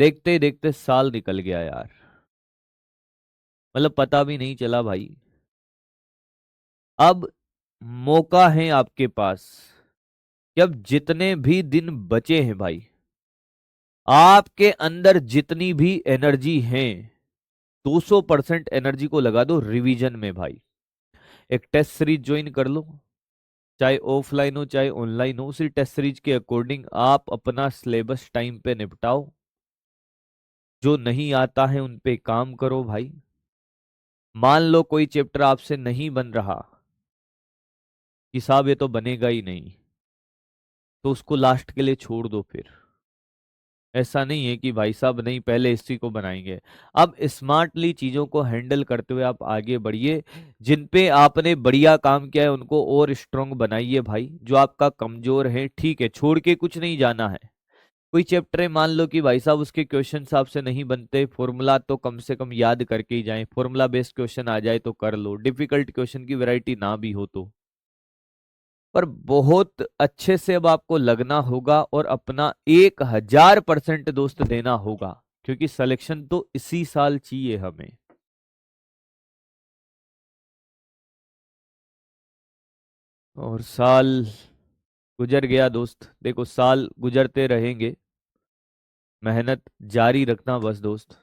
देखते देखते साल निकल गया यार, मतलब पता भी नहीं चला भाई। अब मौका है आपके पास कि अब जितने भी दिन बचे हैं भाई, आपके अंदर जितनी भी एनर्जी है, 200% एनर्जी को लगा दो रिवीजन में भाई। एक टेस्ट सीरीज ज्वाइन कर लो, चाहे ऑफलाइन हो चाहे ऑनलाइन हो, उसी टेस्ट सीरीज के अकॉर्डिंग आप अपना सिलेबस टाइम पे निपटाओ। जो नहीं आता है उन पे काम करो भाई। मान लो कोई चैप्टर आपसे नहीं बन रहा कि साहब ये तो बनेगा ही नहीं, तो उसको लास्ट के लिए छोड़ दो फिर। ऐसा नहीं है कि भाई साहब नहीं पहले इसी को बनाएंगे। अब स्मार्टली चीजों को हैंडल करते हुए आप आगे बढ़िए। जिन पे आपने बढ़िया काम किया है उनको और स्ट्रांग बनाइए भाई। जो आपका कमजोर है ठीक है, छोड़ के कुछ नहीं जाना है। कोई चैप्टर है मान लो कि भाई साहब उसके क्वेश्चन आपसे नहीं बनते, फॉर्मूला तो कम से कम याद करके ही जाएं। फॉर्मूला बेस्ड क्वेश्चन आ जाए तो कर लो, डिफिकल्ट क्वेश्चन की वैरायटी ना भी हो तो। पर बहुत अच्छे से अब आपको लगना होगा और अपना 1000% दोस्त देना होगा, क्योंकि सिलेक्शन तो इसी साल चाहिए हमें। और साल गुजर गया दोस्त, देखो साल गुजरते रहेंगे, मेहनत जारी रखना बस दोस्त।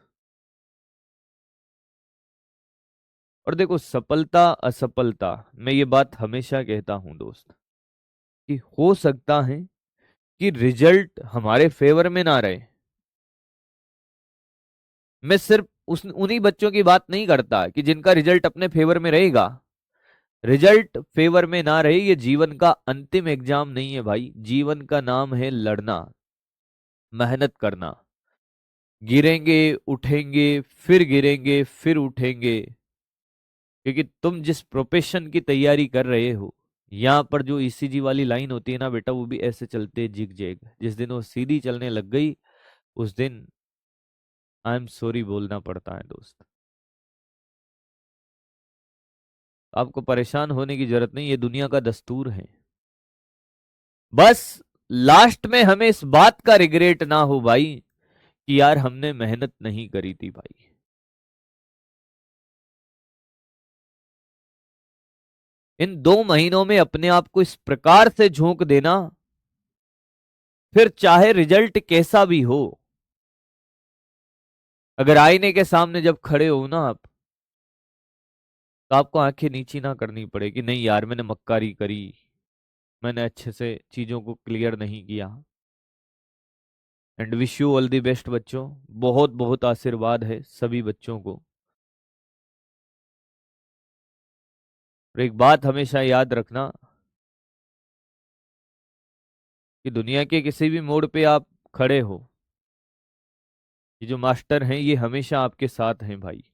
और देखो सफलता असफलता, मैं ये बात हमेशा कहता हूं दोस्त, कि हो सकता है कि रिजल्ट हमारे फेवर में ना रहे। मैं सिर्फ उस उन्हीं बच्चों की बात नहीं करता कि जिनका रिजल्ट अपने फेवर में रहेगा। रिजल्ट फेवर में ना रहे, ये जीवन का अंतिम एग्जाम नहीं है भाई। जीवन का नाम है लड़ना, मेहनत करना। गिरेंगे, उठेंगे, फिर गिरेंगे, फिर उठेंगे। क्योंकि तुम जिस प्रोफेशन की तैयारी कर रहे हो, यहाँ पर जो ईसीजी वाली लाइन होती है ना बेटा, वो भी ऐसे चलते जिग जैग। जिस दिन वो सीधी चलने लग गई, उस दिन आई एम सॉरी बोलना पड़ता है दोस्त। आपको परेशान होने की जरूरत नहीं, ये दुनिया का दस्तूर है। बस लास्ट में हमें इस बात का रिग्रेट ना हो भाई कि यार हमने मेहनत नहीं करी थी भाई। इन 2 महीनों में अपने आप को इस प्रकार से झोंक देना, फिर चाहे रिजल्ट कैसा भी हो, अगर आईने के सामने जब खड़े हो ना आप, तो आपको आंखें नीची ना करनी पड़े कि नहीं यार मैंने मक्कारी करी, मैंने अच्छे से चीजों को क्लियर नहीं किया। And wish you all the best बच्चों। बहुत बहुत आशीर्वाद है सभी बच्चों को। और एक बात हमेशा याद रखना कि दुनिया के किसी भी मोड़ पे आप खड़े हो, ये जो मास्टर हैं ये हमेशा आपके साथ हैं भाई।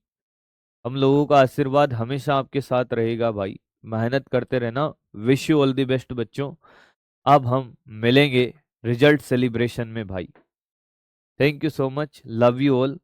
हम लोगों का आशीर्वाद हमेशा आपके साथ रहेगा भाई। मेहनत करते रहना। Wish you all the best बच्चों। अब हम मिलेंगे रिजल्ट सेलिब्रेशन में भाई। Thank you so much, love you all.